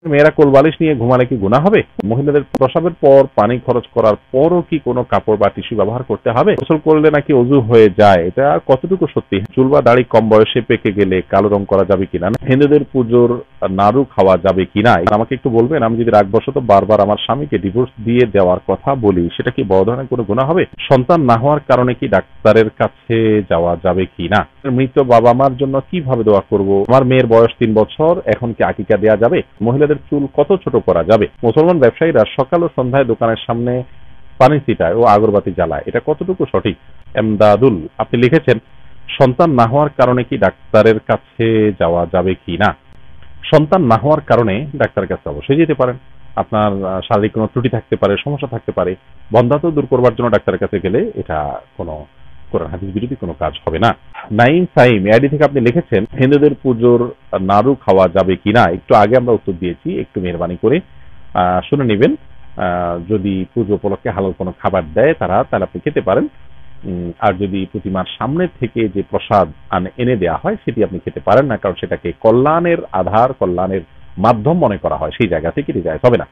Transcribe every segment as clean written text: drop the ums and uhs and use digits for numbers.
মেয়েরা কোল বালিশ নিয়ে ঘুমালে কি গুনাহ হবে? মহিলাদের প্রসাবের পর পানি খরচ করার পরও কি কোনো কাপড় বা টিস্যু ব্যবহার করতে হবে? গোসল করলে নাকি অজু হয়ে যায়, এটা কতটুকু সত্যি? চুল বা দাড়ি কম বয়সে পেকে গেলে কালো রং করা যাবে কিনা? হিন্দুদের পুজোর নাড়ু খাওয়া যাবে কিনা? আমাকে একটু বলবেন। আমি যদি রাগবশত বারবার আমার স্বামীকে ডিভোর্স দিয়ে দেওয়ার কথা বলি, সেটা কি বড় ধরনের কোনো গুনাহ হবে? সন্তান না হওয়ার কারণে কি ডাক্তারের কাছে যাওয়া যাবে কিনা? মৃত বাবা মার জন্য কিভাবে দোয়া করব? আমার মেয়ের বয়স 3 বছর, এখন কি আকিকা দেয়া যাবে? মহিলাদের চুল কত ছোট করা যাবে? মুসলমান ব্যবসায়ীরা সকাল ও সন্ধ্যায় দোকানের সামনে পানি ছিটায় ও আগরবাতি জ্বালায়, এটা কতটুকু সঠিক? এমদাদুল আপনি লিখেছেন, সন্তান না হওয়ার কারণে কি ডাক্তারের কাছে যাওয়া যাবে কিনা? সন্তান না হওয়ার কারণে ডাক্তারের কাছে অবশ্যই যেতে পারেন। আপনার শারীরিক কোনো ত্রুটি থাকতে পারে, সমস্যা থাকতে পারে, বন্ধাত্ব দূর করবার জন্য ডাক্তারের কাছে গেলে এটা কোনো কোরআন হাদিস বিরোধী কোনো কাজ হবে না। নাইম সাইম আইডি থেকে আপনি লিখেছেন, হিন্দুদের পুজোর নাড়ু খাওয়া যাবে কিনা? একটু আগে আমরা উত্তর দিয়েছি, একটু মেহরবানি করে শুনে নেবেন। যদি পুজো উপলক্ষে হালাল কোনো খাবার দেয় তারা, তাহলে আপনি খেতে পারেন। আর যদি প্রতিমার সামনে থেকে যে প্রসাদ এনে দেওয়া হয় সেটি আপনি খেতে পারেন না, কারণ সেটাকে কল্যাণের আধার, কল্যাণের মাধ্যম মনে করা হয়, সেই জায়গা থেকে এটি যায় হবে না।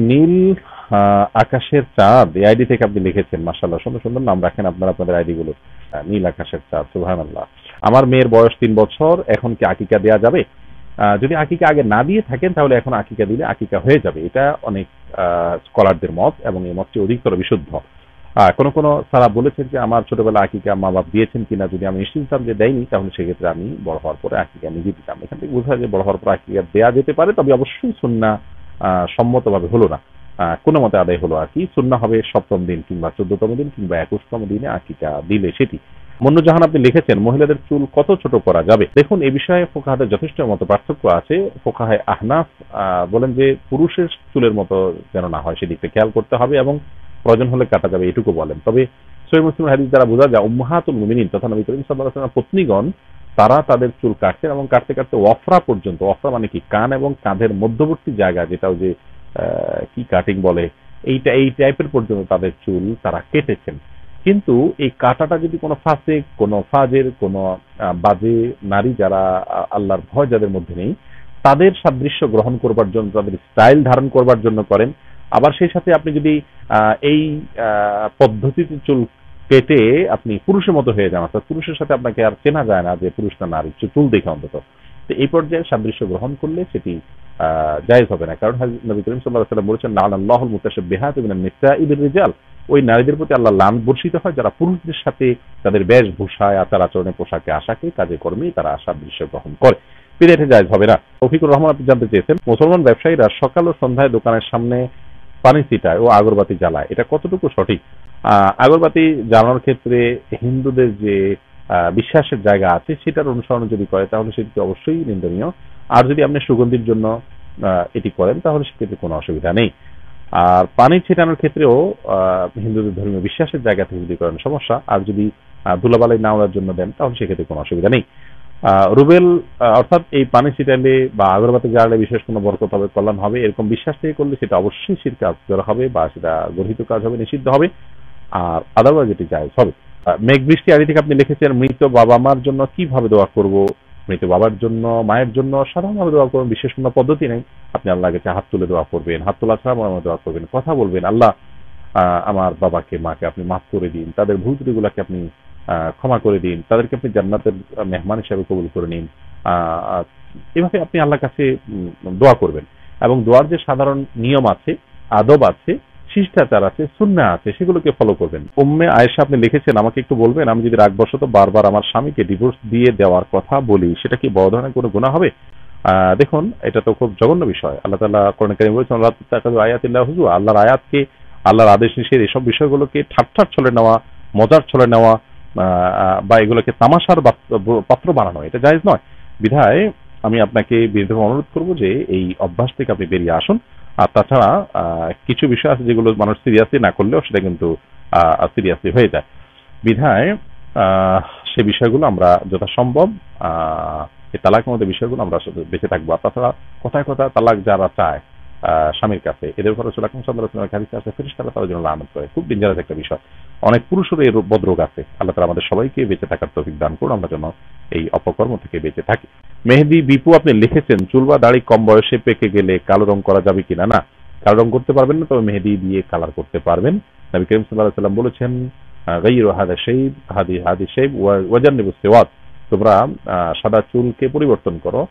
নীল আকাশের চাঁদ এই আইডি থেকে আপনি লিখেছেন, মাশাআল্লাহ সুন্দর সুন্দর নাম রাখেন আপনারা আপনাদের আইডি গুলো। নীল আকাশের চাঁদ, সুবহানাল্লাহ। আমার মেয়ের বয়স 3 বছর, এখন কি আকিকা দেয়া যাবে? যদি আকিকা আগে না দিয়ে থাকেন তাহলে এখন আকিকা দিলে আকিকা হয়ে যাবে, এটা অনেক স্কলারদের মত এবং এই মতটি অধিকতর বিশুদ্ধ। কোন কোন সারা বলেছেন যে আমার ছোটবেলা আকিকা মা বাপ দিয়েছেন কিনা, যদি আমি নিশ্চিত যে দেয়নি তাহলে সেক্ষেত্রে আমি বড় হওয়ার পরে আকিকা নিজে দিতাম। এখান থেকে বোঝা যায় বড় হওয়ার পর আকিকা দেয়া যেতে পারে, তবে অবশ্যই সুন্নাহ সম্মতভাবে হলো না, কোনো মতে আদায় হলো আর কি। সুন্নাহ হবে 7ম দিন কিংবা 14তম দিন কিংবা 21তম দিনে আকিকা দিলে সেটি। মন্নুজাহান আপনি লিখেছেন, মহিলাদের চুল কত ছোট করা যাবে? দেখুন, এই বিষয়ে ফোকাহাদের যথেষ্ট মত পার্থক্য আছে। ফোকাহায়ে আহনাফ বলেন যে পুরুষের চুলের মতো যেন না হয় সেদিকটা খেয়াল করতে হবে এবং প্রয়োজন হলে কাটা যাবে, এটুকু বলেন। তবে সহিহ মুসলিম হাদিস দ্বারা বোঝা যায় উম্মাহাতুল মুমিনিন তথা নবী করিম সাল্লাল্লাহু আলাইহি ওয়াসাল্লাম পত্নীগণ তারা তাদের চুল কাটতেন এবং কাটতে কাটতে ওয়াফরা পর্যন্ত, ওয়াফরা মানে কি কান এবং কাঁধের মধ্যবর্তী জায়গা, যেটাও যে কি কাটিং বলে, এইটা এই টাইপের পর্যন্ত তাদের চুল তারা কেটেছেন। কিন্তু এই কাটাটা যদি কোনো ফাসিক, কোনো ফাজের, কোনো বাজে নারী যারা আল্লাহর ভয় যাদের মধ্যে নেই, তাদের সাদৃশ্য গ্রহণ করবার জন্য, তাদের স্টাইল ধারণ করবার জন্য করেন। আবার সেই সাথে আপনি যদি এই পদ্ধতিতে চুল কেটে আপনি পুরুষের মতো হয়ে যান, অর্থাৎ পুরুষের সাথে আপনাকে আর চেনা যায় না যে পুরুষ না নারী, চুল দেখে অন্তত, তো এই পর্যায়ে সাদৃশ্য গ্রহণ করলে সেটি জায়েজ হবে না। কারণ নবী করিম সাল্লাল্লাহু আলাইহি ওয়াসাল্লাম বলেছেন, লাআনাল্লাহুল মুতাশাব্বিহাত মিনান নিসাই বির রিজাল, ওই নারীদের প্রতি আল্লাহ লানত বর্ষিত হয় যারা পুরুষদের সাথে তাদের বেশভূষায়, আচার আচরণে, পোশাকে আশাকে, কাজে কর্মে তারা সাদৃশ্য গ্রহণ করে, এটা জায়েজ হবে না। তৌফিকুর রহমান আপনি জানতে চেয়েছেন, মুসলমান ব্যবসায়ীরা সকাল ও সন্ধ্যায় দোকানের সামনে পানি ছিটায় ও আগরবাতি জ্বালায়, এটা কতটুকু সঠিক? আগরবাতি জ্বালানোর ক্ষেত্রে হিন্দুদের যে বিশ্বাসের জায়গা আছে সেটার অনুসরণ যদি করে তাহলে সেটি অবশ্যই নিন্দনীয়। আর যদি আপনি সুগন্ধির জন্য এটি করেন তাহলে সেক্ষেত্রে কোনো অসুবিধা নেই। আর পানি ছিটানোর ক্ষেত্রেও হিন্দুদের ধর্মীয় বিশ্বাসের জায়গা থেকে যদি করেন সমস্যা, আর যদি ধুলাবালি না ওড়ার জন্য দেন তাহলে সেক্ষেত্রে কোনো অসুবিধা নেই। রুবেল অর্থাৎ এই পানি ছিটালে বা আগরবাতি জ্বালালে বিশেষ কোনো বরকত হবে, কল্যাণ হবে, এরকম বিশ্বাস থেকে করলে সেটা অবশ্যই শিরক আকবার হবে বা সেটা গর্হিত কাজ হবে, নিষিদ্ধ হবে। আর আদারওয়াইজ এটি জায়েজ হবে। মেঘ বৃষ্টি আদি থেকে আপনি লিখেছেন, মৃত বাবা মার জন্য কিভাবে দোয়া করব? মৃত বাবার জন্য, মায়ের জন্য সাধারণভাবে দোয়া করবেন, বিশেষ কোনো পদ্ধতি নেই। আপনি আল্লাহর কাছে হাত তুলে দোয়া করবেন, হাত তোলা ছাড়া দোয়া করবেন, কথা বলবেন, আল্লাহ আমার বাবাকে মাকে আপনি মাফ করে দিন, তাদের ভুল ত্রুটিগুলোকে আপনি ক্ষমা করে দিন, তাদেরকে আপনি জান্নাতের মেহমান হিসেবে কবুল করে নিন। এভাবে আপনি আল্লাহর কাছে দোয়া করবেন এবং দোয়ার যে সাধারণ নিয়ম আছে, আদব আছে, শিষ্টাচার আছে, সুন্নাহ আছে, সেগুলোকে ফলো করবেন। উম্মে আয়েশা আপনি লিখেছেন, আমাকে একটু বলবেন, আমি যদি রাগবশত বারবার আমার স্বামীকে ডিভোর্স দিয়ে দেওয়ার কথা বলি সেটা কি বড় ধরনের কোনো গুনাহ হবে? দেখুন, এটা তো খুব জঘন্য বিষয়। আল্লাহ তাআলা কোরআনে কারীমে বলেছেন, আল্লাহ তাআলা আয়াতিল্লাহ হুজুয়া, আল্লাহর আয়াতকে, আল্লাহর আদেশ নিষেধ এসব বিষয়গুলোকে ঠাট্টার ছলে নেওয়া, মজার ছলে নেওয়া বা এগুলোকে তামাশার পাত্র বানানো, এটা জায়েজ নয়। বিধায় আমি আপনাকে বিনীতভাবে অনুরোধ করব যে এই অভ্যাস থেকে আপনি বেরিয়ে আসুন। আর তাছাড়া কিছু বিষয় আছে যেগুলো মানুষ সিরিয়াসলি না করলেও সেটা কিন্তু সিরিয়াসলি হয়ে যায়। বিধায় সে বিষয়গুলো আমরা যথাসম্ভব এই তালাকের মধ্যে বিষয়গুলো আমরা বেঁচে থাকবো। আর তাছাড়া কথায় কথা তালাক যারা চায় স্বামীর কাছে, এদের উপর রাসূল আকরাম সাল্লাল্লাহু আলাইহি ওয়াসাল্লামের হাদিসে আছে ফেরেশতারা তাদের জন্য লানত করে। খুব ডেঞ্জারাস একটা বিষয়। অনেক পুরুষেরও এই বদরোগ আছে। আল্লাহ তাআলা আমাদের সবাইকে বেঁচে থাকার তৌফিক দান করুন, আমরা যেন এই অপকর্ম থেকে বেঁচে থাকি। মেহেদী বিপু আপনি লিখেছেন, চুল বা দাড়ি কম বয়সে পেকে গেলে কালো রং করা যাবে কিনা? না, কালো রং করতে পারবেন না, তবে মেহেদী দিয়ে কালার করতে পারবেন। নবী করিম সাল্লাল্লাহু আলাইহি ওয়াসাল্লাম বলেছেন, গায়রু হাদা শাইব হাদি শাইব ওয়াজান্নিবুস সিওয়াদ, তোমরা সাদা চুলকে পরিবর্তন করো,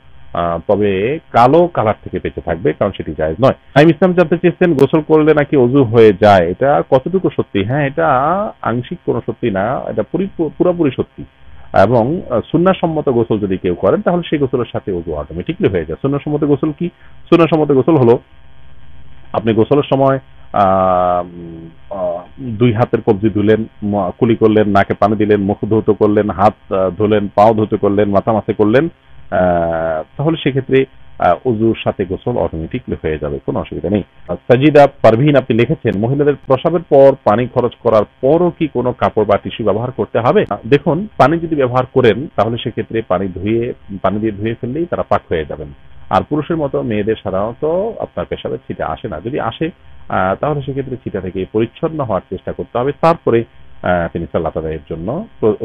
তবে কালো কালার থেকে বেঁচে থাকবে, কারণ সেটি জায়েজ নয়। আমি ইসলাম জানতে চেয়েছেন, গোসল করলে নাকি ওযু হয়ে যায়, এটা কতটুকু সত্যি? হ্যাঁ, এটা আংশিক কোনো সত্যি না, এটা পুরোপুরি সত্যি। এবং সুন্নাহসম্মত গোসল যদি কেউ করেন তাহলে সেই গোসলের সাথে ওযু অটোমেটিকলি হয়ে যায়। সুন্নাহসম্মত গোসল কি? সুন্নাহসম্মত গোসল হলো আপনি গোসলের সময় দুই হাতের কবজি ধুলেন, কুলি করলেন, নাকে পানি দিলেন, মুখ ধৌত করলেন, হাত ধুলেন, পাও ধৌত করলেন, মাথা মাসে করলেন, তাহলে সেক্ষেত্রে ওযুর সাথে গোসল অটোমেটিকলি হয়ে যাবে, কোনো অসুবিধা নেই। সাজিদা পারভিন আপনি লিখেছেন, মহিলাদের প্রসাবের পর পানি খরচ করার পরও কি কোনো কাপড় বা টিস্যু ব্যবহার করতে হবে? দেখুন, পানি যদি ব্যবহার করেন তাহলে সেক্ষেত্রে পানি দিয়ে ধুয়ে ফেললেই তারা পাক হয়ে যাবেন। আর পুরুষের মতো মেয়েদের সাধারণত আপনার পেশাবের ছিটা আসে না, যদি আসে তাহলে সেক্ষেত্রে ছিটা থেকে পরিচ্ছন্ন হওয়ার চেষ্টা করতে হবে, তারপরে তিনি সালাত আদায়ের জন্য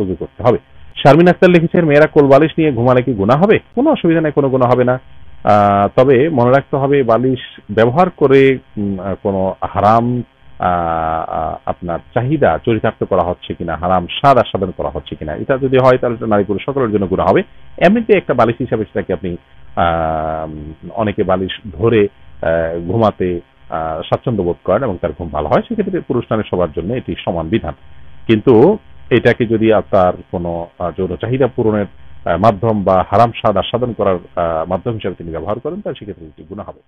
ওযু করতে হবে। শারমিন আক্তার লিখেছেন, মেয়েরা কোলবালিশ নিয়ে ঘুমালে কি গুনাহ হবে? কোনো অসুবিধা নেই, কোনো গুনাহ হবে না। তবে মনে রাখতে হবে বালিশ ব্যবহার করে কোনো হারাম আপনার চাহিদা চরিতার্থ করা হচ্ছে কিনা, হারাম স্বাদ আস্বাদন করা হচ্ছে কিনা। এটা যদি হয় তাহলে নারী পুরুষ সকলের জন্য গুনাহ হবে। এমনিতে একটা বালিশ হিসাবে সেটাকে আপনি অনেকে বালিশ ধরে ঘুমাতে স্বাচ্ছন্দ্য বোধ করেন এবং তার ঘুম ভালো হয়, সেক্ষেত্রে পুরুষ নারী সবার জন্য এটি সমান বিধান। কিন্তু এটাকে যদি আপনার কোনো যৌন চাহিদা পূরণের মাধ্যম বা হারাম স্বাদ আস্বাদন করার মাধ্যম হিসেবে তিনি ব্যবহার করেন, তাহলে সেক্ষেত্রে এটি গুনাহ হবে।